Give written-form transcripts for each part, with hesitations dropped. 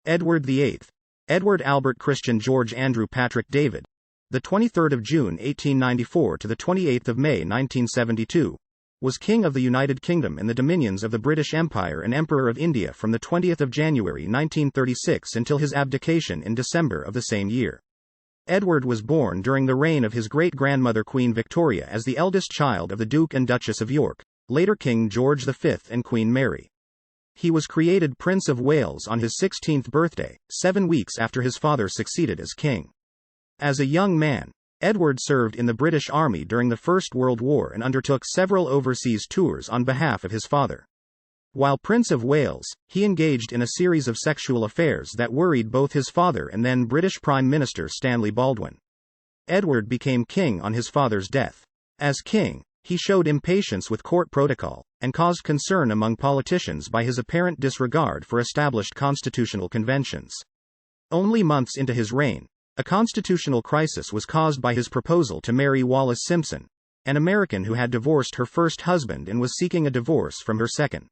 Edward VIII. Edward Albert Christian George Andrew Patrick David. The 23rd of June 1894 to the 28th of May 1972. Was King of the United Kingdom and the Dominions of the British Empire and Emperor of India from the 20th of January 1936 until his abdication in December of the same year. Edward was born during the reign of his great-grandmother Queen Victoria as the eldest child of the Duke and Duchess of York, later King George V and Queen Mary. He was created Prince of Wales on his 16th birthday, 7 weeks after his father succeeded as king. As a young man, Edward served in the British Army during the First World War and undertook several overseas tours on behalf of his father. While Prince of Wales, he engaged in a series of sexual affairs that worried both his father and then British Prime Minister Stanley Baldwin. Edward became king on his father's death. As king, he showed impatience with court protocol, and caused concern among politicians by his apparent disregard for established constitutional conventions. Only months into his reign, a constitutional crisis was caused by his proposal to marry Wallis Simpson, an American who had divorced her first husband and was seeking a divorce from her second.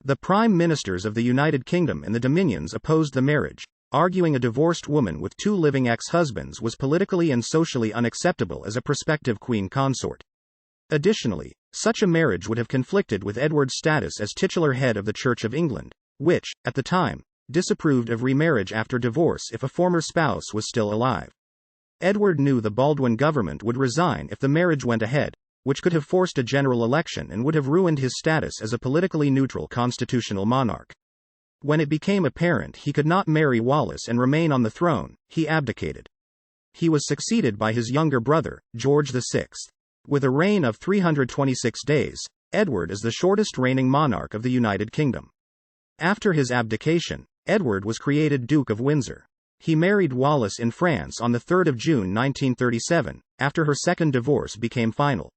The prime ministers of the United Kingdom and the Dominions opposed the marriage, arguing a divorced woman with 2 living ex-husbands was politically and socially unacceptable as a prospective queen consort. Additionally, such a marriage would have conflicted with Edward's status as titular head of the Church of England, which, at the time, disapproved of remarriage after divorce if a former spouse was still alive. Edward knew the Baldwin government would resign if the marriage went ahead, which could have forced a general election and would have ruined his status as a politically neutral constitutional monarch. When it became apparent he could not marry Wallis and remain on the throne, he abdicated. He was succeeded by his younger brother, George VI. With a reign of 326 days, Edward is the shortest reigning monarch of the United Kingdom. After his abdication, Edward was created Duke of Windsor. He married Wallis in France on the 3rd of June 1937, after her second divorce became final.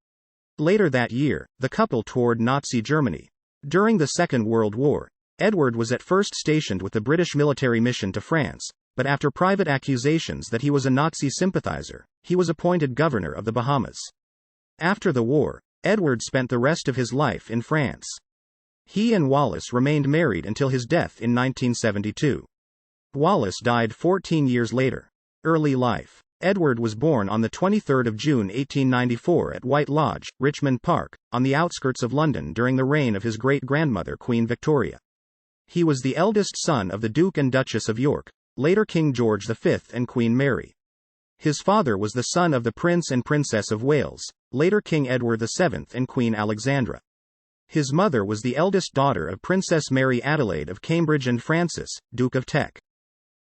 Later that year, the couple toured Nazi Germany. During the Second World War, Edward was at first stationed with the British military mission to France, but after private accusations that he was a Nazi sympathizer, he was appointed governor of the Bahamas. After the war, Edward spent the rest of his life in France. He and Wallis remained married until his death in 1972. Wallis died 14 years later. Early life. Edward was born on the 23rd of June 1894 at White Lodge, Richmond Park, on the outskirts of London during the reign of his great-grandmother Queen Victoria. He was the eldest son of the Duke and Duchess of York, later King George V and Queen Mary. His father was the son of the Prince and Princess of Wales, later King Edward VII and Queen Alexandra. His mother was the eldest daughter of Princess Mary Adelaide of Cambridge and Francis, Duke of Teck.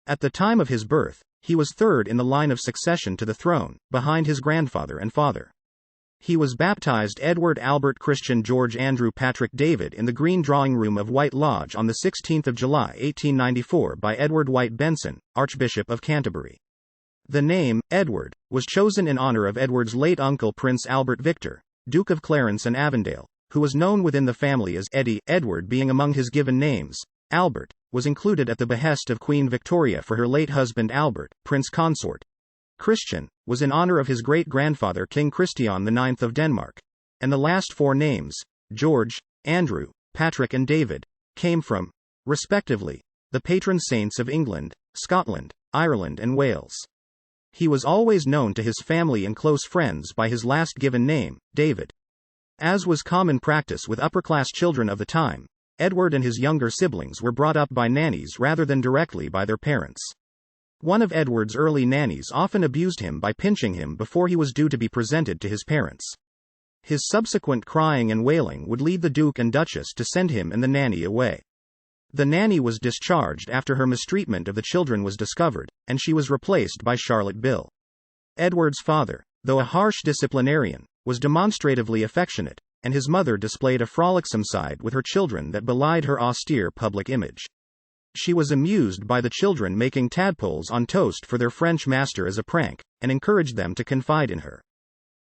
At the time of his birth, he was third in the line of succession to the throne, behind his grandfather and father. He was baptized Edward Albert Christian George Andrew Patrick David in the Green Drawing Room of White Lodge on the 16th of July 1894 by Edward White Benson, Archbishop of Canterbury. The name, Edward, was chosen in honor of Edward's late uncle Prince Albert Victor, Duke of Clarence and Avondale, who was known within the family as Eddie. Edward being among his given names, Albert, was included at the behest of Queen Victoria for her late husband Albert, Prince Consort. Christian was in honor of his great-grandfather King Christian IX of Denmark, and the last 4 names, George, Andrew, Patrick and David, came from, respectively, the patron saints of England, Scotland, Ireland and Wales. He was always known to his family and close friends by his last given name, David. As was common practice with upper-class children of the time, Edward and his younger siblings were brought up by nannies rather than directly by their parents. One of Edward's early nannies often abused him by pinching him before he was due to be presented to his parents. His subsequent crying and wailing would lead the Duke and Duchess to send him and the nanny away. The nanny was discharged after her mistreatment of the children was discovered, and she was replaced by Charlotte Bill. Edward's father, though a harsh disciplinarian, was demonstratively affectionate, and his mother displayed a frolicsome side with her children that belied her austere public image. She was amused by the children making tadpoles on toast for their French master as a prank, and encouraged them to confide in her.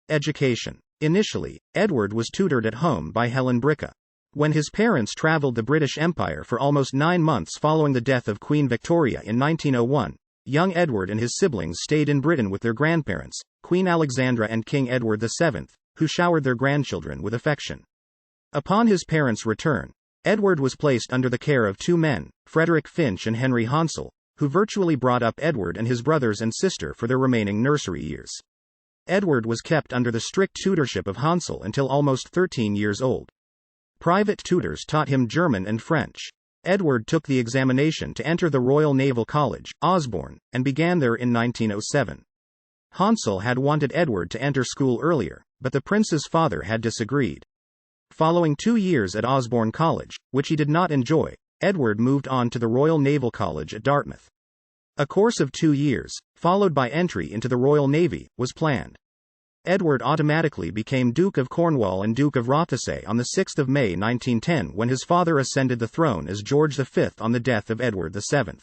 Education. Initially, Edward was tutored at home by Helen Bricca. When his parents traveled the British Empire for almost 9 months following the death of Queen Victoria in 1901, young Edward and his siblings stayed in Britain with their grandparents, Queen Alexandra and King Edward VII, who showered their grandchildren with affection. Upon his parents' return, Edward was placed under the care of 2 men, Frederick Finch and Henry Honsel, who virtually brought up Edward and his brothers and sister for their remaining nursery years. Edward was kept under the strict tutorship of Hansel until almost 13 years old. Private tutors taught him German and French. Edward took the examination to enter the Royal Naval College, Osborne, and began there in 1907. Hansel had wanted Edward to enter school earlier, but the prince's father had disagreed. Following 2 years at Osborne College, which he did not enjoy, Edward moved on to the Royal Naval College at Dartmouth. A course of 2 years, followed by entry into the Royal Navy, was planned. Edward automatically became Duke of Cornwall and Duke of Rothesay on 6 May 1910 when his father ascended the throne as George V on the death of Edward VII.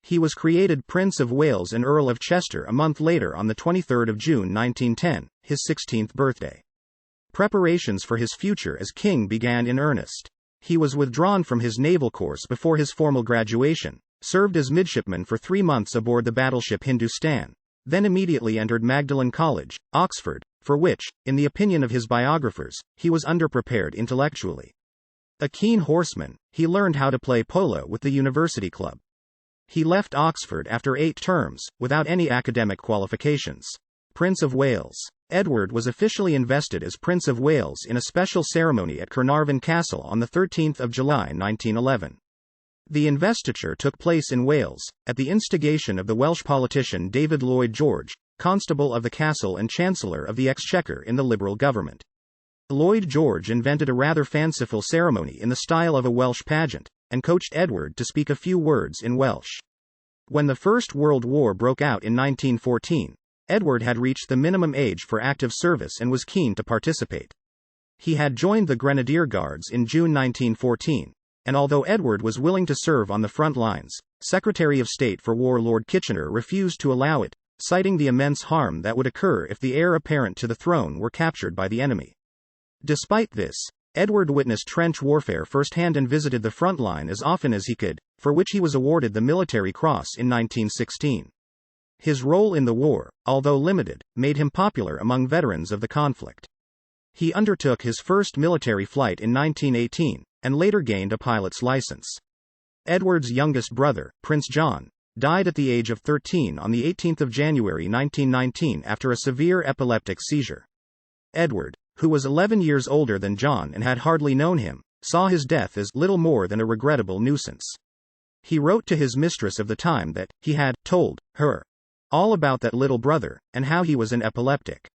He was created Prince of Wales and Earl of Chester a month later on 23 June 1910, his 16th birthday. Preparations for his future as king began in earnest. He was withdrawn from his naval course before his formal graduation, served as midshipman for 3 months aboard the battleship Hindustan, then immediately entered Magdalen College, Oxford, for which, in the opinion of his biographers, he was underprepared intellectually. A keen horseman, he learned how to play polo with the university club. He left Oxford after 8 terms, without any academic qualifications. Prince of Wales. Edward was officially invested as Prince of Wales in a special ceremony at Carnarvon Castle on 13 July 1911. The investiture took place in Wales, at the instigation of the Welsh politician David Lloyd George, Constable of the Castle and Chancellor of the Exchequer in the Liberal government. Lloyd George invented a rather fanciful ceremony in the style of a Welsh pageant, and coached Edward to speak a few words in Welsh. When the First World War broke out in 1914, Edward had reached the minimum age for active service and was keen to participate. He had joined the Grenadier Guards in June 1914. And although Edward was willing to serve on the front lines, Secretary of State for War Lord Kitchener refused to allow it, citing the immense harm that would occur if the heir apparent to the throne were captured by the enemy. Despite this, Edward witnessed trench warfare firsthand and visited the front line as often as he could, for which he was awarded the Military Cross in 1916. His role in the war, although limited, made him popular among veterans of the conflict. He undertook his first military flight in 1918, and later gained a pilot's license. Edward's youngest brother, Prince John, died at the age of 13 on 18 January 1919 after a severe epileptic seizure. Edward, who was 11 years older than John and had hardly known him, saw his death as little more than a regrettable nuisance. He wrote to his mistress of the time that he had told her all about that little brother, and how he was an epileptic.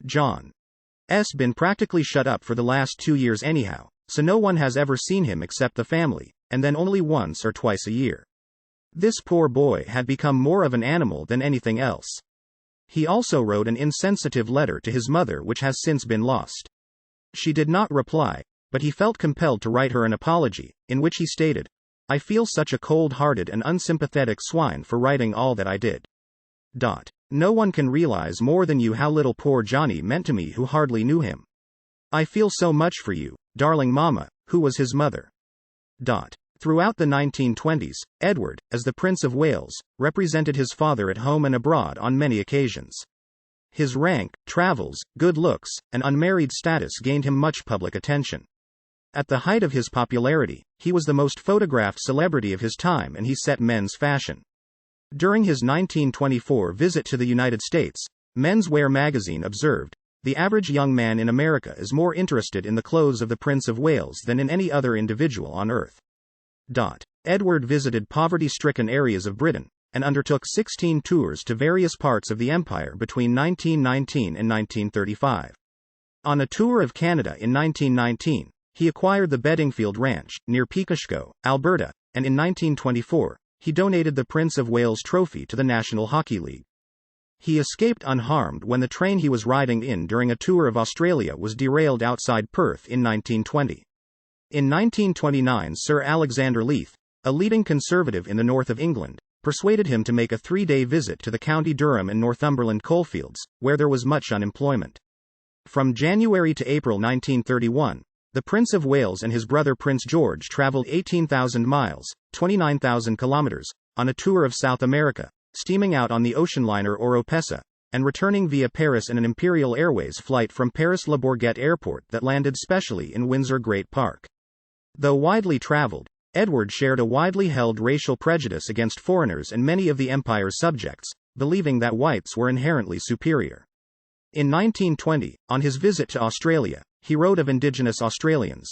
John's been practically shut up for the last 2 years anyhow, so no one has ever seen him except the family, and then only once or twice a year. This poor boy had become more of an animal than anything else. He also wrote an insensitive letter to his mother which has since been lost. She did not reply, but he felt compelled to write her an apology, in which he stated, "I feel such a cold-hearted and unsympathetic swine for writing all that I did. No one can realize more than you how little poor Johnny meant to me who hardly knew him. I feel so much for you, darling Mama, who was his mother." Throughout the 1920s, Edward, as the Prince of Wales, represented his father at home and abroad on many occasions. His rank, travels, good looks, and unmarried status gained him much public attention. At the height of his popularity, he was the most photographed celebrity of his time and he set men's fashion. During his 1924 visit to the United States, Men's Wear magazine observed, "The average young man in America is more interested in the clothes of the Prince of Wales than in any other individual on earth." Edward visited poverty-stricken areas of Britain, and undertook 16 tours to various parts of the empire between 1919 and 1935. On a tour of Canada in 1919, he acquired the Bedingfield Ranch, near Picashco, Alberta, and in 1924, he donated the Prince of Wales Trophy to the National Hockey League. He escaped unharmed when the train he was riding in during a tour of Australia was derailed outside Perth in 1920. In 1929, Sir Alexander Leith, a leading conservative in the north of England, persuaded him to make a 3-day visit to the County Durham and Northumberland coalfields, where there was much unemployment. From January to April 1931, the Prince of Wales and his brother Prince George traveled 18,000 miles, 29,000 kilometers, on a tour of South America, steaming out on the ocean liner Oropesa, and returning via Paris in an Imperial Airways flight from Paris Le Bourget Airport that landed specially in Windsor Great Park. Though widely traveled, Edward shared a widely held racial prejudice against foreigners and many of the empire's subjects, believing that whites were inherently superior. In 1920, on his visit to Australia, he wrote of indigenous Australians.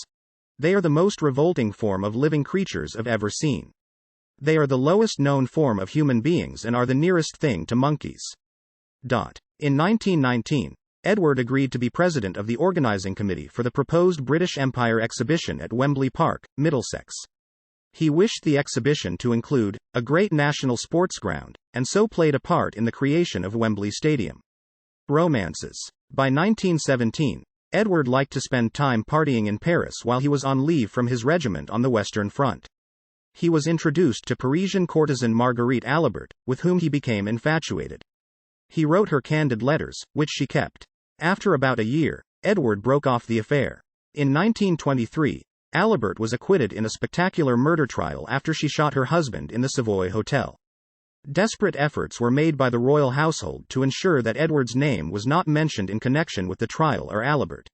They are the most revolting form of living creatures I've ever seen. They are the lowest known form of human beings and are the nearest thing to monkeys. In 1919, Edward agreed to be president of the organising committee for the proposed British Empire exhibition at Wembley Park, Middlesex. He wished the exhibition to include a great national sports ground, and so played a part in the creation of Wembley Stadium. Romances. By 1917, Edward liked to spend time partying in Paris while he was on leave from his regiment on the Western Front. He was introduced to Parisian courtesan Marguerite Alibert, with whom he became infatuated. He wrote her candid letters, which she kept. After about a year, Edward broke off the affair. In 1923, Alibert was acquitted in a spectacular murder trial after she shot her husband in the Savoy Hotel. Desperate efforts were made by the royal household to ensure that Edward's name was not mentioned in connection with the trial or Alibert.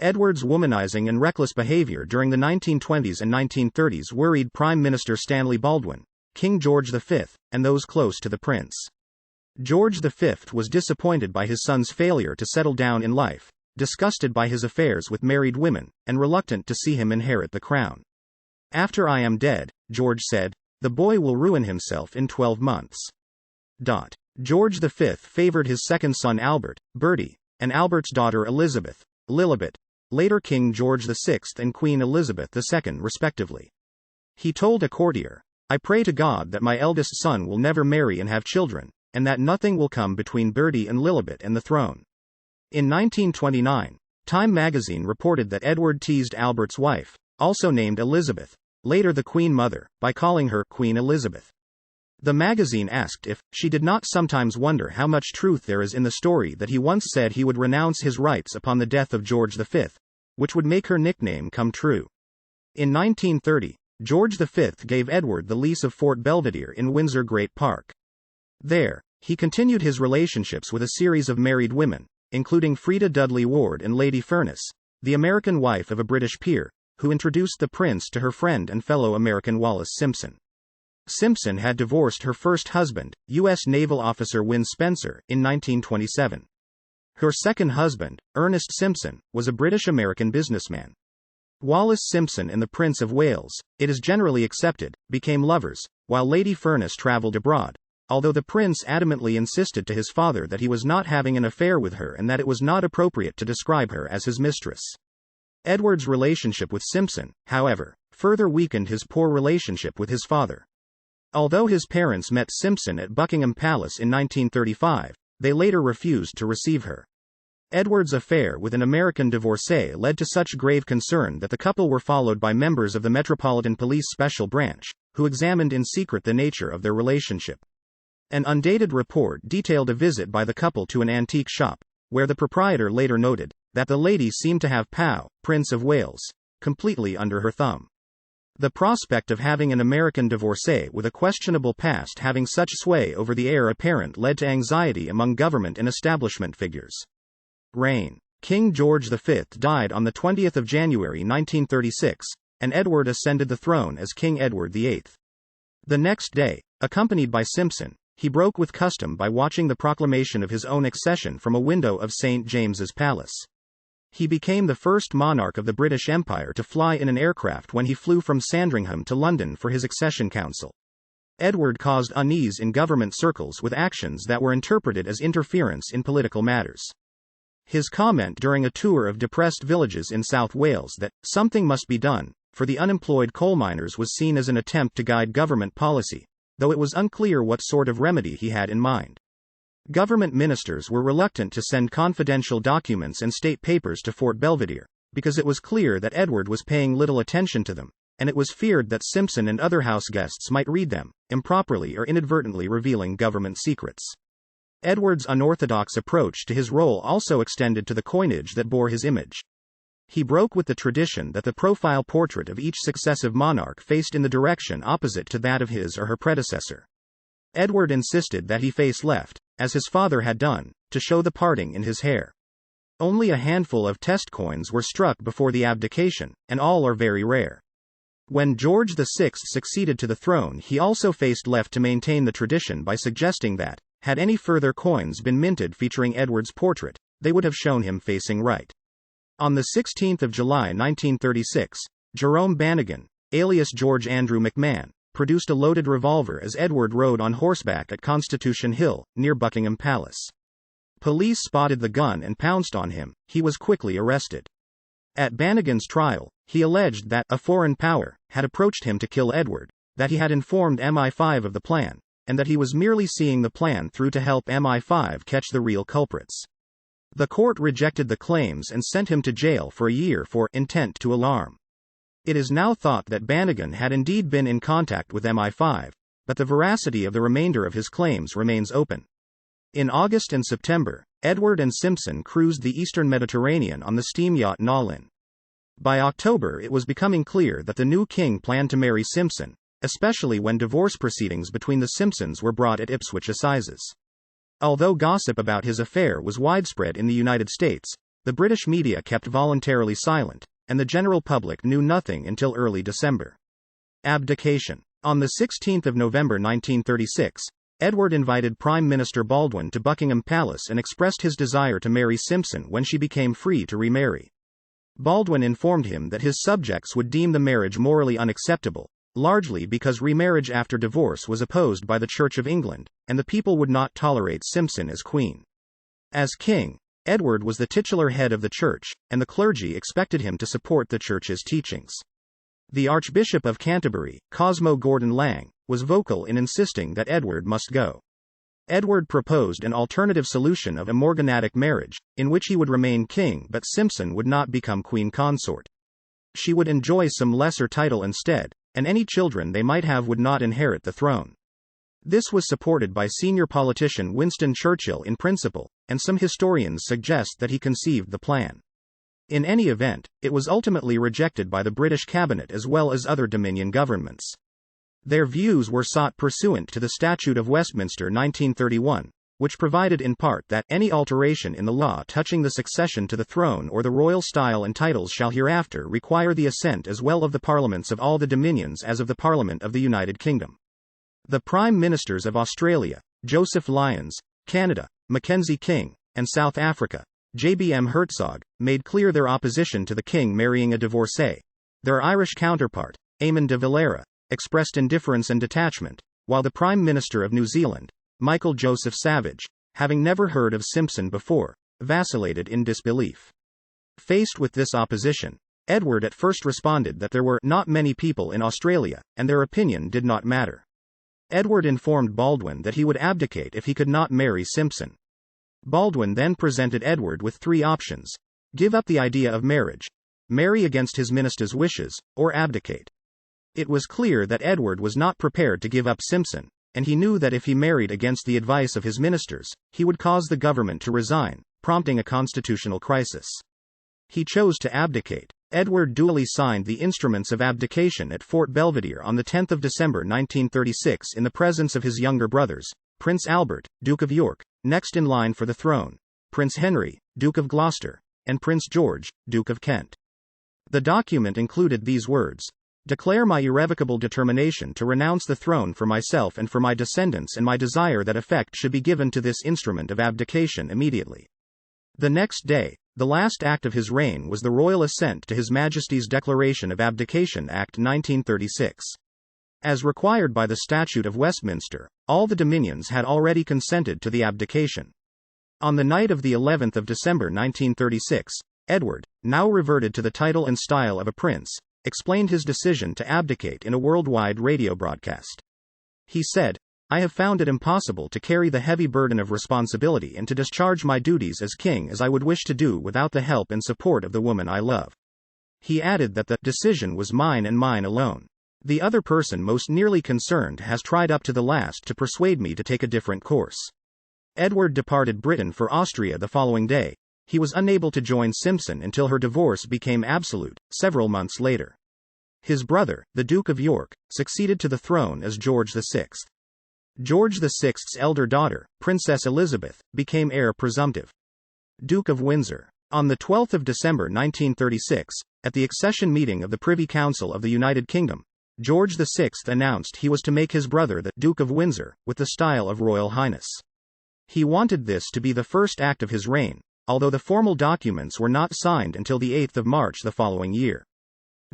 Edward's womanizing and reckless behavior during the 1920s and 1930s worried Prime Minister Stanley Baldwin, King George V, and those close to the prince. George V was disappointed by his son's failure to settle down in life, disgusted by his affairs with married women, and reluctant to see him inherit the crown. "After I am dead," George said, "the boy will ruin himself in 12 months." George V favored his second son Albert, Bertie, and Albert's daughter Elizabeth, Lilibet, later King George VI and Queen Elizabeth II respectively. He told a courtier, "I pray to God that my eldest son will never marry and have children, and that nothing will come between Bertie and Lilibet and the throne." In 1929, Time magazine reported that Edward teased Albert's wife, also named Elizabeth, later the Queen Mother, by calling her Queen Elizabeth. The magazine asked if she did not sometimes wonder how much truth there is in the story that he once said he would renounce his rights upon the death of George V, which would make her nickname come true. In 1930, George V gave Edward the lease of Fort Belvedere in Windsor Great Park. There, he continued his relationships with a series of married women, including Freda Dudley Ward and Lady Furness, the American wife of a British peer, who introduced the prince to her friend and fellow American Wallis Simpson. Simpson had divorced her first husband, U.S. Naval officer Win Spencer, in 1927. Her second husband, Ernest Simpson, was a British-American businessman. Wallis Simpson and the Prince of Wales, it is generally accepted, became lovers, while Lady Furness travelled abroad, although the prince adamantly insisted to his father that he was not having an affair with her and that it was not appropriate to describe her as his mistress. Edward's relationship with Simpson, however, further weakened his poor relationship with his father. Although his parents met Simpson at Buckingham Palace in 1935, they later refused to receive her. Edward's affair with an American divorcee led to such grave concern that the couple were followed by members of the Metropolitan Police Special Branch, who examined in secret the nature of their relationship. An undated report detailed a visit by the couple to an antique shop, where the proprietor later noted that the lady seemed to have Pau, Prince of Wales, completely under her thumb. The prospect of having an American divorcee with a questionable past having such sway over the heir apparent led to anxiety among government and establishment figures. Reign. King George V died on the 20th of January 1936, and Edward ascended the throne as King Edward VIII. The next day, accompanied by Simpson, he broke with custom by watching the proclamation of his own accession from a window of St. James's Palace. He became the first monarch of the British Empire to fly in an aircraft when he flew from Sandringham to London for his accession council. Edward caused unease in government circles with actions that were interpreted as interference in political matters. His comment during a tour of depressed villages in South Wales that something must be done for the unemployed coal miners was seen as an attempt to guide government policy, though it was unclear what sort of remedy he had in mind. Government ministers were reluctant to send confidential documents and state papers to Fort Belvedere, because it was clear that Edward was paying little attention to them, and it was feared that Simpson and other house guests might read them, improperly or inadvertently revealing government secrets. Edward's unorthodox approach to his role also extended to the coinage that bore his image. He broke with the tradition that the profile portrait of each successive monarch faced in the direction opposite to that of his or her predecessor. Edward insisted that he face left, as his father had done, to show the parting in his hair. Only a handful of test coins were struck before the abdication, and all are very rare. When George VI succeeded to the throne, he also faced left to maintain the tradition by suggesting that, had any further coins been minted featuring Edward's portrait, they would have shown him facing right. On the 16th of July 1936, Jerome Bannigan, alias George Andrew McMahon, produced a loaded revolver as Edward rode on horseback at Constitution Hill, near Buckingham Palace. Police spotted the gun and pounced on him. He was quickly arrested. At Bannigan's trial, he alleged that a foreign power had approached him to kill Edward, that he had informed MI5 of the plan, and that he was merely seeing the plan through to help MI5 catch the real culprits. The court rejected the claims and sent him to jail for a year for intent to alarm. It is now thought that Bannigan had indeed been in contact with MI5, but the veracity of the remainder of his claims remains open. In August and September, Edward and Simpson cruised the eastern Mediterranean on the steam yacht Nalin. By October, it was becoming clear that the new king planned to marry Simpson, especially when divorce proceedings between the Simpsons were brought at Ipswich Assizes. Although gossip about his affair was widespread in the United States, the British media kept voluntarily silent, and the general public knew nothing until early December. Abdication. On the 16th of November 1936, Edward invited Prime Minister Baldwin to Buckingham Palace and expressed his desire to marry Simpson when she became free to remarry. Baldwin informed him that his subjects would deem the marriage morally unacceptable, largely because remarriage after divorce was opposed by the Church of England, and the people would not tolerate Simpson as queen. As king, Edward was the titular head of the church, and the clergy expected him to support the church's teachings. The Archbishop of Canterbury, Cosmo Gordon Lang, was vocal in insisting that Edward must go. Edward proposed an alternative solution of a morganatic marriage, in which he would remain king but Simpson would not become queen consort. She would enjoy some lesser title instead, and any children they might have would not inherit the throne. This was supported by senior politician Winston Churchill in principle, and some historians suggest that he conceived the plan. In any event, it was ultimately rejected by the British cabinet as well as other Dominion governments. Their views were sought pursuant to the Statute of Westminster 1931, which provided in part that any alteration in the law touching the succession to the throne or the royal style and titles shall hereafter require the assent as well of the parliaments of all the dominions as of the Parliament of the United Kingdom. The Prime Ministers of Australia, Joseph Lyons, Canada, Mackenzie King, and South Africa, JBM Hertzog, made clear their opposition to the king marrying a divorcee. Their Irish counterpart, Eamon de Valera, expressed indifference and detachment, while the Prime Minister of New Zealand, Michael Joseph Savage, having never heard of Simpson before, vacillated in disbelief. Faced with this opposition, Edward at first responded that there were not many people in Australia, and their opinion did not matter. Edward informed Baldwin that he would abdicate if he could not marry Simpson. Baldwin then presented Edward with three options: give up the idea of marriage, marry against his minister's wishes, or abdicate. It was clear that Edward was not prepared to give up Simpson, and he knew that if he married against the advice of his ministers, he would cause the government to resign, prompting a constitutional crisis. He chose to abdicate. Edward duly signed the instruments of abdication at Fort Belvedere on 10 December 1936 in the presence of his younger brothers, Prince Albert, Duke of York, next in line for the throne, Prince Henry, Duke of Gloucester, and Prince George, Duke of Kent. The document included these words: "Declare my irrevocable determination to renounce the throne for myself and for my descendants, and my desire that effect should be given to this instrument of abdication immediately." The next day, the last act of his reign was the royal assent to His Majesty's Declaration of Abdication Act 1936. As required by the Statute of Westminster, all the dominions had already consented to the abdication. On the night of the 11th of December 1936, Edward, now reverted to the title and style of a prince, explained his decision to abdicate in a worldwide radio broadcast. He said, "I have found it impossible to carry the heavy burden of responsibility and to discharge my duties as king as I would wish to do without the help and support of the woman I love." He added that the decision was mine and mine alone. The other person most nearly concerned has tried up to the last to persuade me to take a different course. Edward departed Britain for Austria the following day. He was unable to join Simpson until her divorce became absolute, several months later. His brother, the Duke of York, succeeded to the throne as George VI. George VI's elder daughter, Princess Elizabeth, became heir presumptive. Duke of Windsor. On 12 December 1936, at the accession meeting of the Privy Council of the United Kingdom, George VI announced he was to make his brother the Duke of Windsor, with the style of Royal Highness. He wanted this to be the first act of his reign, although the formal documents were not signed until the 8th of March the following year.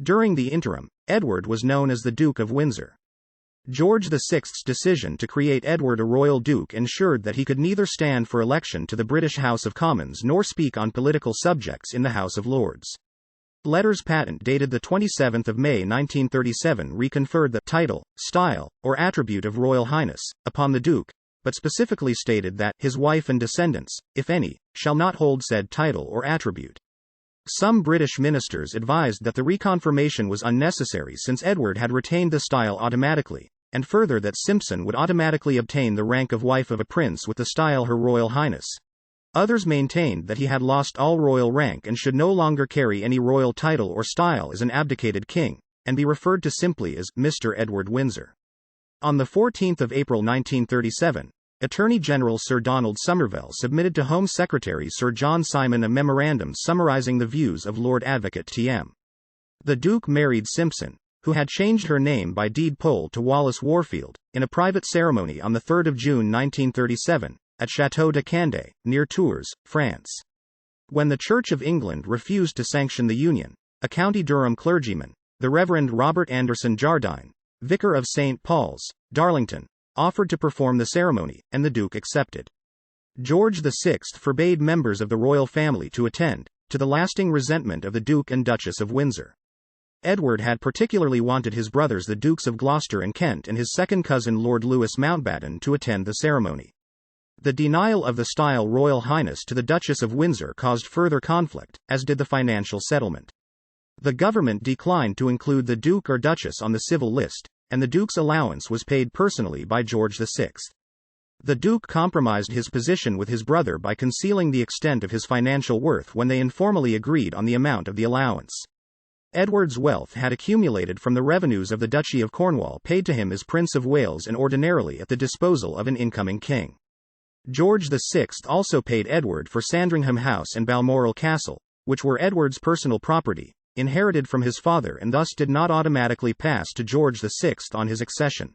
During the interim, Edward was known as the Duke of Windsor. George VI's decision to create Edward a royal duke ensured that he could neither stand for election to the British House of Commons nor speak on political subjects in the House of Lords. Letters patent dated 27 May 1937 reconferred the title, style, or attribute of Royal Highness upon the Duke, but specifically stated that his wife and descendants, if any, shall not hold said title or attribute. Some British ministers advised that the reconfirmation was unnecessary since Edward had retained the style automatically, and further that Simpson would automatically obtain the rank of wife of a prince with the style Her Royal Highness. Others maintained that he had lost all royal rank and should no longer carry any royal title or style as an abdicated king, and be referred to simply as Mr. Edward Windsor. On 14 April 1937, Attorney General Sir Donald Somervell submitted to Home Secretary Sir John Simon a memorandum summarising the views of Lord Advocate T.M. The Duke married Simpson, who had changed her name by deed poll to Wallace Warfield, in a private ceremony on 3 June 1937, at Château de Candé, near Tours, France. When the Church of England refused to sanction the union, a County Durham clergyman, the Reverend Robert Anderson Jardine, Vicar of St. Paul's, Darlington, offered to perform the ceremony, and the Duke accepted. George VI forbade members of the royal family to attend, to the lasting resentment of the Duke and Duchess of Windsor. Edward had particularly wanted his brothers the Dukes of Gloucester and Kent and his second cousin Lord Louis Mountbatten to attend the ceremony. The denial of the style Royal Highness to the Duchess of Windsor caused further conflict, as did the financial settlement. The government declined to include the Duke or Duchess on the civil list, and the Duke's allowance was paid personally by George VI. The Duke compromised his position with his brother by concealing the extent of his financial worth when they informally agreed on the amount of the allowance. Edward's wealth had accumulated from the revenues of the Duchy of Cornwall paid to him as Prince of Wales and ordinarily at the disposal of an incoming king. George VI also paid Edward for Sandringham House and Balmoral Castle, which were Edward's personal property, inherited from his father and thus did not automatically pass to George VI on his accession.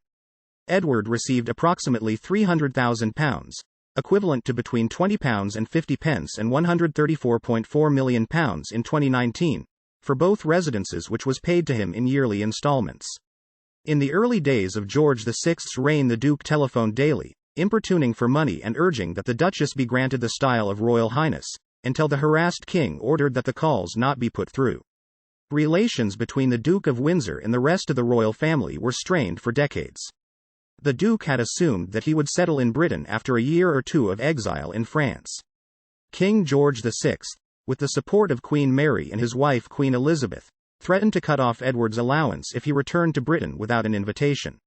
Edward received approximately £300,000, equivalent to between £20 and 50 pence and £134.4 million in 2019, for both residences, which was paid to him in yearly installments. In the early days of George VI's reign, the Duke telephoned daily, importuning for money and urging that the Duchess be granted the style of Royal Highness, until the harassed king ordered that the calls not be put through. Relations between the Duke of Windsor and the rest of the royal family were strained for decades. The Duke had assumed that he would settle in Britain after a year or two of exile in France. King George VI, with the support of Queen Mary and his wife Queen Elizabeth, threatened to cut off Edward's allowance if he returned to Britain without an invitation.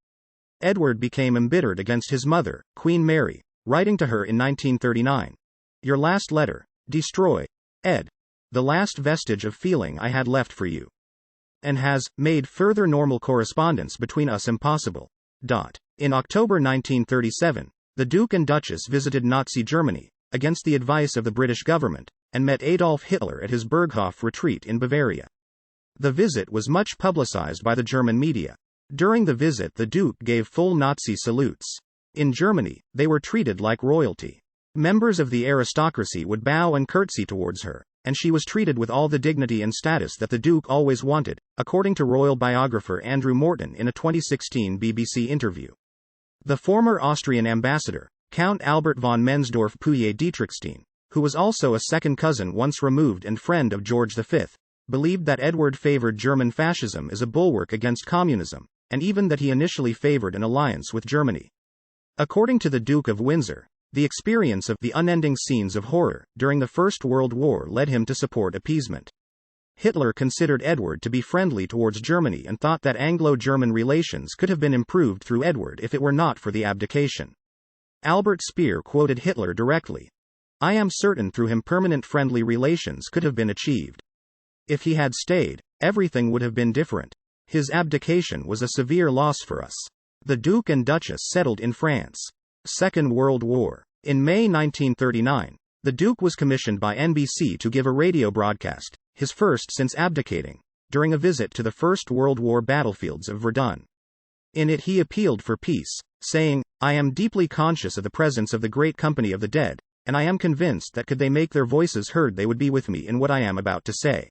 Edward became embittered against his mother, Queen Mary, writing to her in 1939, "Your last letter, destroy, Ed, the last vestige of feeling I had left for you, and has made further normal correspondence between us impossible." In October 1937, the Duke and Duchess visited Nazi Germany, against the advice of the British government, and met Adolf Hitler at his Berghof retreat in Bavaria. The visit was much publicized by the German media. During the visit, the Duke gave full Nazi salutes. In Germany, they were treated like royalty. Members of the aristocracy would bow and curtsy towards her, and she was treated with all the dignity and status that the Duke always wanted, according to royal biographer Andrew Morton in a 2016 BBC interview. The former Austrian ambassador, Count Albert von Mensdorff-Pouillet-Dietrichstein, who was also a second cousin once removed and friend of George V, believed that Edward favored German fascism as a bulwark against communism, and even that he initially favored an alliance with Germany. According to the Duke of Windsor, the experience of the unending scenes of horror during the First World War led him to support appeasement. Hitler considered Edward to be friendly towards Germany and thought that Anglo-German relations could have been improved through Edward if it were not for the abdication. Albert Speer quoted Hitler directly, "I am certain through him permanent friendly relations could have been achieved. If he had stayed, everything would have been different. His abdication was a severe loss for us." The Duke and Duchess settled in France. Second World War. In May 1939, the Duke was commissioned by NBC to give a radio broadcast, his first since abdicating, during a visit to the First World War battlefields of Verdun. In it he appealed for peace, saying, "I am deeply conscious of the presence of the great company of the dead, and I am convinced that could they make their voices heard they would be with me in what I am about to say.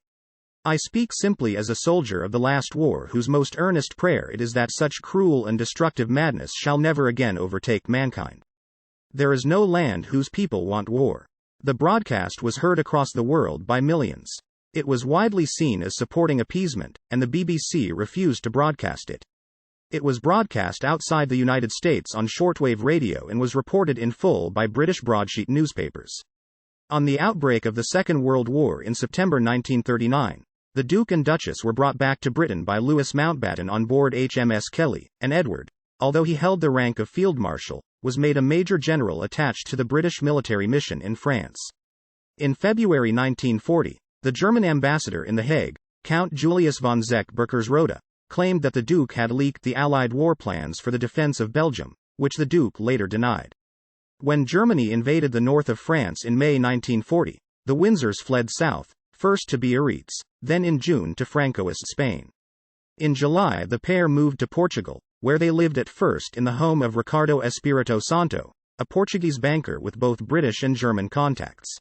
I speak simply as a soldier of the last war whose most earnest prayer it is that such cruel and destructive madness shall never again overtake mankind. There is no land whose people want war." The broadcast was heard across the world by millions. It was widely seen as supporting appeasement, and the BBC refused to broadcast it. It was broadcast outside the United States on shortwave radio and was reported in full by British broadsheet newspapers. On the outbreak of the Second World War in September 1939, the Duke and Duchess were brought back to Britain by Louis Mountbatten on board HMS Kelly, and Edward, although he held the rank of Field Marshal, was made a Major General attached to the British military mission in France. In February 1940, the German ambassador in The Hague, Count Julius von Zech-Berkers-Rode, claimed that the Duke had leaked the Allied war plans for the defense of Belgium, which the Duke later denied. When Germany invaded the north of France in May 1940, the Windsors fled south, first to Biarritz, then in June to Francoist Spain. In July the pair moved to Portugal, where they lived at first in the home of Ricardo Espírito Santo, a Portuguese banker with both British and German contacts.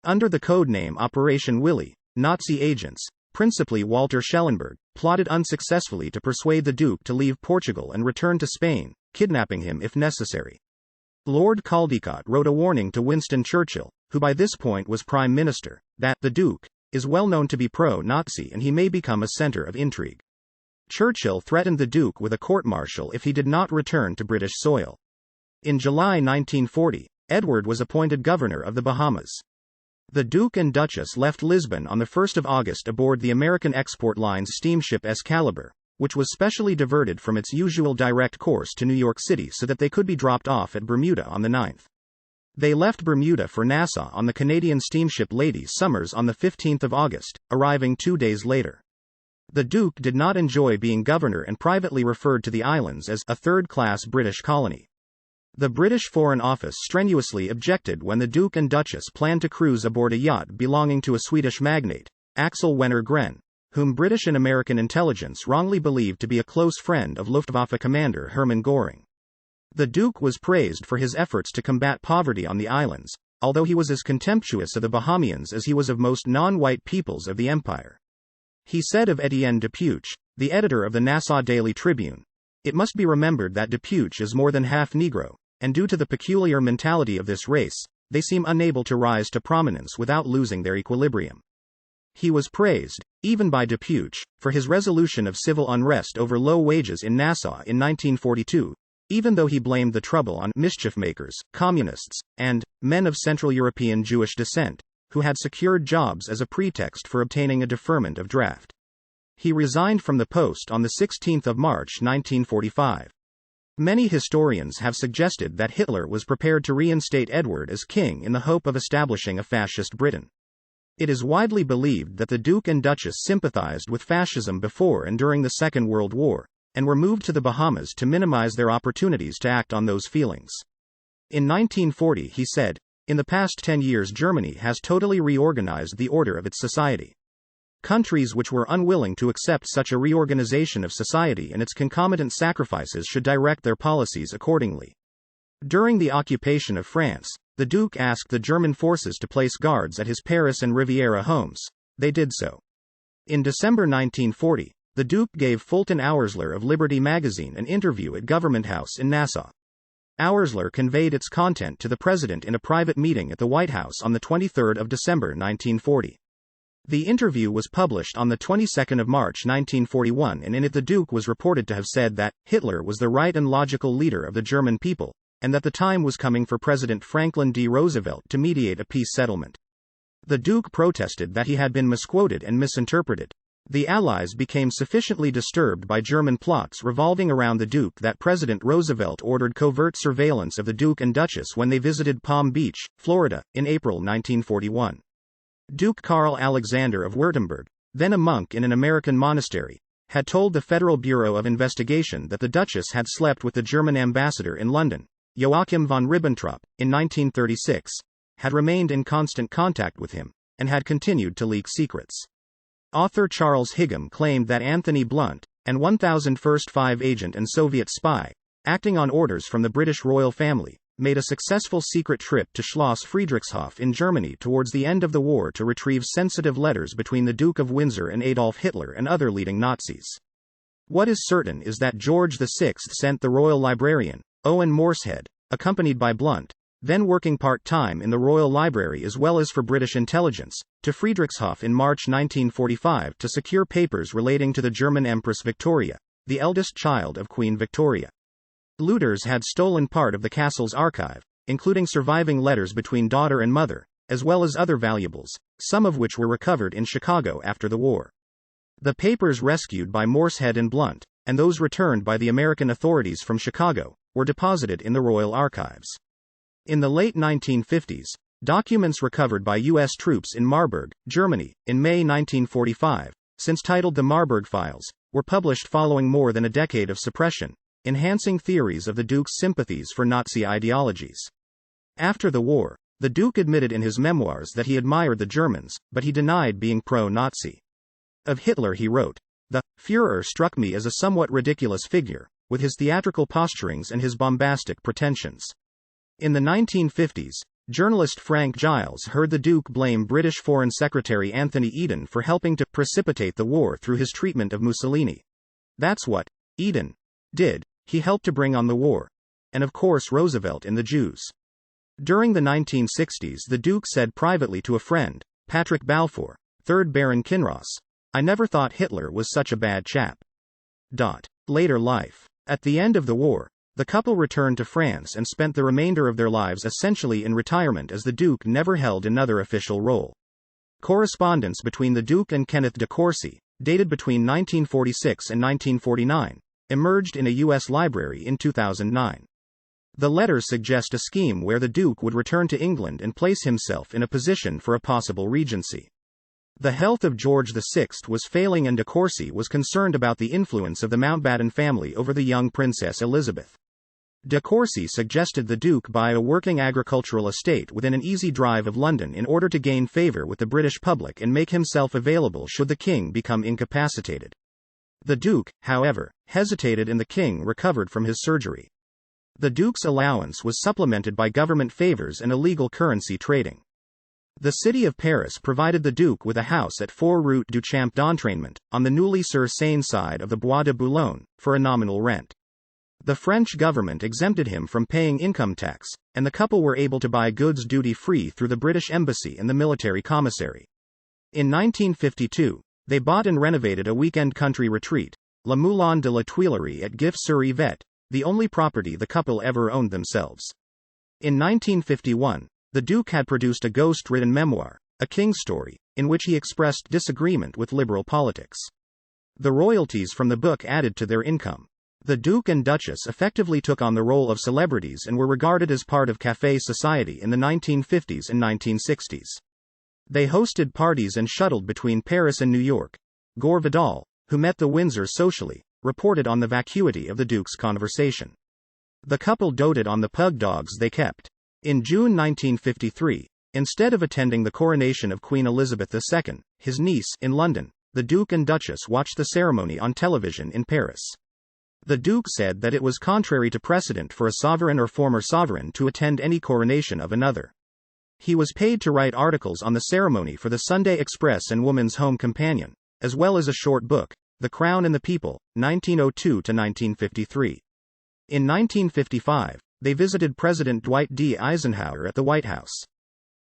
Under the code name Operation Willy, Nazi agents, principally Walter Schellenberg, plotted unsuccessfully to persuade the Duke to leave Portugal and return to Spain, kidnapping him if necessary. Lord Caldecott wrote a warning to Winston Churchill, who by this point was Prime Minister, that the Duke is well known to be pro-Nazi and he may become a center of intrigue. Churchill threatened the Duke with a court-martial if he did not return to British soil. In July 1940, Edward was appointed governor of the Bahamas. The Duke and Duchess left Lisbon on 1 August aboard the American Export Line's steamship Excalibur, which was specially diverted from its usual direct course to New York City so that they could be dropped off at Bermuda on the 9th. They left Bermuda for Nassau on the Canadian steamship Lady Summers on 15 August, arriving 2 days later. The Duke did not enjoy being governor and privately referred to the islands as a third-class British colony. The British Foreign Office strenuously objected when the Duke and Duchess planned to cruise aboard a yacht belonging to a Swedish magnate, Axel Wenner-Gren, whom British and American intelligence wrongly believed to be a close friend of Luftwaffe commander Hermann Göring. The Duke was praised for his efforts to combat poverty on the islands, although he was as contemptuous of the Bahamians as he was of most non-white peoples of the empire. He said of Etienne Dupuch, the editor of the Nassau Daily Tribune, "It must be remembered that Dupuch is more than half Negro, and due to the peculiar mentality of this race, they seem unable to rise to prominence without losing their equilibrium." He was praised, even by Dupuch, for his resolution of civil unrest over low wages in Nassau in 1942, even though he blamed the trouble on mischief-makers, communists, and men of Central European Jewish descent, who had secured jobs as a pretext for obtaining a deferment of draft. He resigned from the post on 16 March 1945. Many historians have suggested that Hitler was prepared to reinstate Edward as king in the hope of establishing a fascist Britain. It is widely believed that the Duke and Duchess sympathized with fascism before and during the Second World War, and were moved to the Bahamas to minimize their opportunities to act on those feelings. In 1940 he said, "In the past 10 years Germany has totally reorganized the order of its society. Countries which were unwilling to accept such a reorganization of society and its concomitant sacrifices should direct their policies accordingly." During the occupation of France, the Duke asked the German forces to place guards at his Paris and Riviera homes. They did so. In December 1940, the Duke gave Fulton Oursler of Liberty magazine an interview at Government House in Nassau. Oursler conveyed its content to the president in a private meeting at the White House on 23 December 1940. The interview was published on 22 March 1941, and in it the Duke was reported to have said that Hitler was the right and logical leader of the German people, and that the time was coming for President Franklin D. Roosevelt to mediate a peace settlement. The Duke protested that he had been misquoted and misinterpreted. The Allies became sufficiently disturbed by German plots revolving around the Duke that President Roosevelt ordered covert surveillance of the Duke and Duchess when they visited Palm Beach, Florida, in April 1941. Duke Karl Alexander of Württemberg, then a monk in an American monastery, had told the Federal Bureau of Investigation that the Duchess had slept with the German ambassador in London, Joachim von Ribbentrop, in 1936, had remained in constant contact with him, and had continued to leak secrets. Author Charles Higham claimed that Anthony Blunt, an 1001st agent and Soviet spy, acting on orders from the British royal family, made a successful secret trip to Schloss Friedrichshof in Germany towards the end of the war to retrieve sensitive letters between the Duke of Windsor and Adolf Hitler and other leading Nazis. What is certain is that George VI sent the royal librarian, Owen Morshead, accompanied by Blunt, then working part-time in the Royal Library as well as for British intelligence, to Friedrichshof in March 1945 to secure papers relating to the German Empress Victoria, the eldest child of Queen Victoria. Looters had stolen part of the castle's archive, including surviving letters between daughter and mother, as well as other valuables, some of which were recovered in Chicago after the war. The papers rescued by Morshead and Blunt, and those returned by the American authorities from Chicago, were deposited in the Royal Archives. In the late 1950s, documents recovered by U.S. troops in Marburg, Germany, in May 1945, since titled the Marburg Files, were published following more than a decade of suppression, enhancing theories of the Duke's sympathies for Nazi ideologies. After the war, the Duke admitted in his memoirs that he admired the Germans, but he denied being pro-Nazi. Of Hitler he wrote, "The Führer struck me as a somewhat ridiculous figure, with his theatrical posturings and his bombastic pretensions." In the 1950s, journalist Frank Giles heard the Duke blame British Foreign Secretary Anthony Eden for helping to precipitate the war through his treatment of Mussolini. "That's what Eden did. He helped to bring on the war. And of course Roosevelt and the Jews." During the 1960s, the Duke said privately to a friend, Patrick Balfour, 3rd Baron Kinross, "I never thought Hitler was such a bad chap." Later life. At the end of the war, the couple returned to France and spent the remainder of their lives essentially in retirement as the Duke never held another official role. Correspondence between the Duke and Kenneth de Courcy, dated between 1946 and 1949, emerged in a U.S. library in 2009. The letters suggest a scheme where the Duke would return to England and place himself in a position for a possible regency. The health of George VI was failing and de Courcy was concerned about the influence of the Mountbatten family over the young Princess Elizabeth. De Courcy suggested the Duke buy a working agricultural estate within an easy drive of London in order to gain favour with the British public and make himself available should the King become incapacitated. The Duke, however, hesitated and the King recovered from his surgery. The Duke's allowance was supplemented by government favours and illegal currency trading. The city of Paris provided the Duke with a house at 4 Rue du Champ d'Entraînement, on the Neuilly-sur-Seine side of the Bois de Boulogne, for a nominal rent. The French government exempted him from paying income tax, and the couple were able to buy goods duty-free through the British Embassy and the military commissary. In 1952, they bought and renovated a weekend country retreat, Le Moulin de la Tuilerie at Gif-sur-Yvette, the only property the couple ever owned themselves. In 1951, the Duke had produced a ghost-ridden memoir, A King's Story, in which he expressed disagreement with liberal politics. The royalties from the book added to their income. The Duke and Duchess effectively took on the role of celebrities and were regarded as part of café society in the 1950s and 1960s. They hosted parties and shuttled between Paris and New York. Gore Vidal, who met the Windsors socially, reported on the vacuity of the Duke's conversation. The couple doted on the pug dogs they kept. In June 1953, instead of attending the coronation of Queen Elizabeth II, his niece, in London, the Duke and Duchess watched the ceremony on television in Paris. The Duke said that it was contrary to precedent for a sovereign or former sovereign to attend any coronation of another. He was paid to write articles on the ceremony for the Sunday Express and Woman's Home Companion, as well as a short book, The Crown and the People, 1902–1953. In 1955, they visited President Dwight D. Eisenhower at the White House.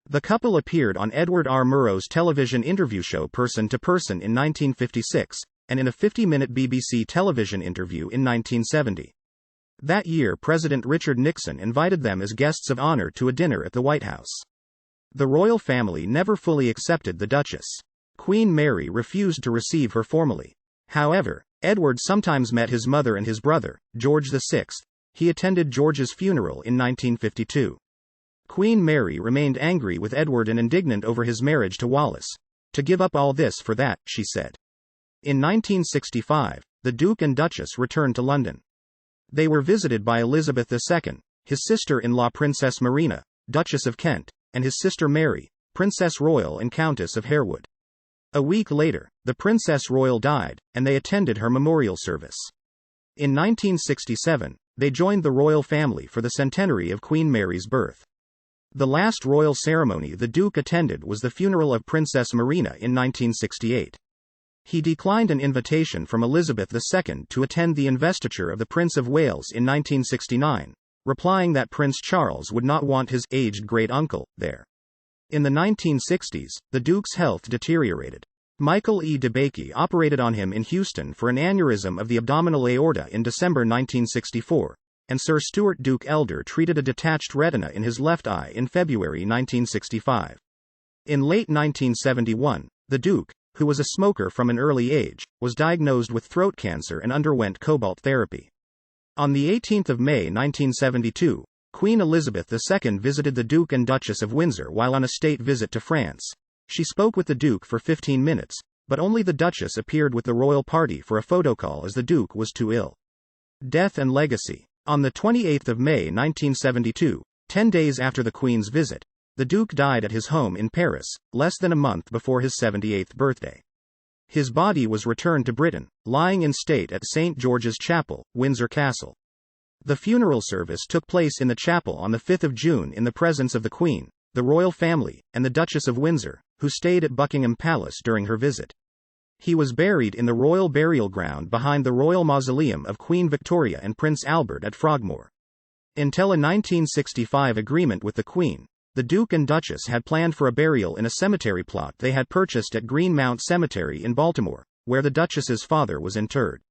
The couple appeared on Edward R. Murrow's television interview show Person to Person in 1956, and in a 50-minute BBC television interview in 1970. That year President Richard Nixon invited them as guests of honor to a dinner at the White House. The royal family never fully accepted the Duchess. Queen Mary refused to receive her formally. However, Edward sometimes met his mother and his brother, George VI. He attended George's funeral in 1952. Queen Mary remained angry with Edward and indignant over his marriage to Wallis. "To give up all this for that," she said. In 1965, the Duke and Duchess returned to London. They were visited by Elizabeth II, his sister-in-law Princess Marina, Duchess of Kent, and his sister Mary, Princess Royal and Countess of Harewood. A week later, the Princess Royal died, and they attended her memorial service. In 1967, they joined the royal family for the centenary of Queen Mary's birth. The last royal ceremony the Duke attended was the funeral of Princess Marina in 1968. He declined an invitation from Elizabeth II to attend the investiture of the Prince of Wales in 1969, replying that Prince Charles would not want his aged great-uncle there. In the 1960s, the Duke's health deteriorated. Michael E. DeBakey operated on him in Houston for an aneurysm of the abdominal aorta in December 1964, and Sir Stuart Duke Elder treated a detached retina in his left eye in February 1965. In late 1971, the Duke, who was a smoker from an early age, was diagnosed with throat cancer and underwent cobalt therapy. On the 18th of May 1972, Queen Elizabeth II visited the Duke and Duchess of Windsor while on a state visit to France. She spoke with the Duke for 15 minutes, but only the Duchess appeared with the royal party for a photocall as the Duke was too ill. Death and legacy. On the 28th of May 1972, 10 days after the Queen's visit, the Duke died at his home in Paris, less than a month before his 78th birthday. His body was returned to Britain, lying in state at St. George's Chapel, Windsor Castle. The funeral service took place in the chapel on the 5th of June in the presence of the Queen, the royal family, and the Duchess of Windsor, who stayed at Buckingham Palace during her visit. He was buried in the royal burial ground behind the royal mausoleum of Queen Victoria and Prince Albert at Frogmore. Until a 1965 agreement with the Queen, the Duke and Duchess had planned for a burial in a cemetery plot they had purchased at Greenmount Cemetery in Baltimore, where the Duchess's father was interred.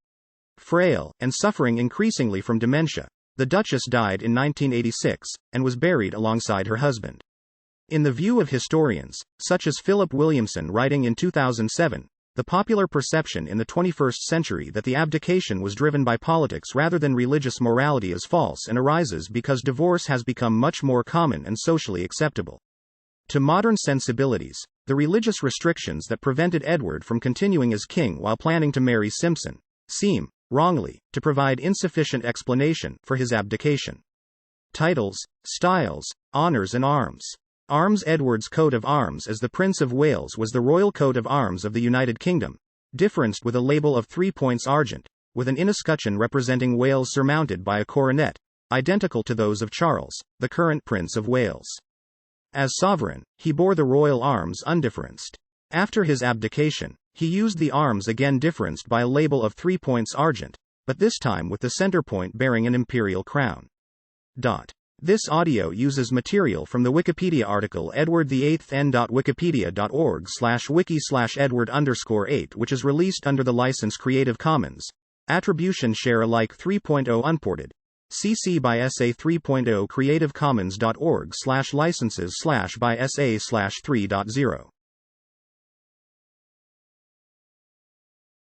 Frail, and suffering increasingly from dementia, the Duchess died in 1986, and was buried alongside her husband. In the view of historians, such as Philip Williamson writing in 2007, the popular perception in the 21st century that the abdication was driven by politics rather than religious morality is false and arises because divorce has become much more common and socially acceptable. To modern sensibilities, the religious restrictions that prevented Edward from continuing as king while planning to marry Simpson seem, wrongly, to provide insufficient explanation for his abdication. Titles, styles, honors and arms. Arms. Edward's coat of arms as the Prince of Wales was the royal coat of arms of the United Kingdom, differenced with a label of 3 points argent, with an escutcheon representing Wales surmounted by a coronet, identical to those of Charles, the current Prince of Wales. As sovereign, he bore the royal arms undifferenced. After his abdication, he used the arms again differenced by a label of 3 points argent, but this time with the center point bearing an imperial crown. This audio uses material from the Wikipedia article Edward VIII n.wikipedia.org/wiki/Edward_8, which is released under the license Creative Commons. Attribution Share Alike 3.0 Unported. CC by SA 3.0 creativecommons.org/licenses/by SA/3.0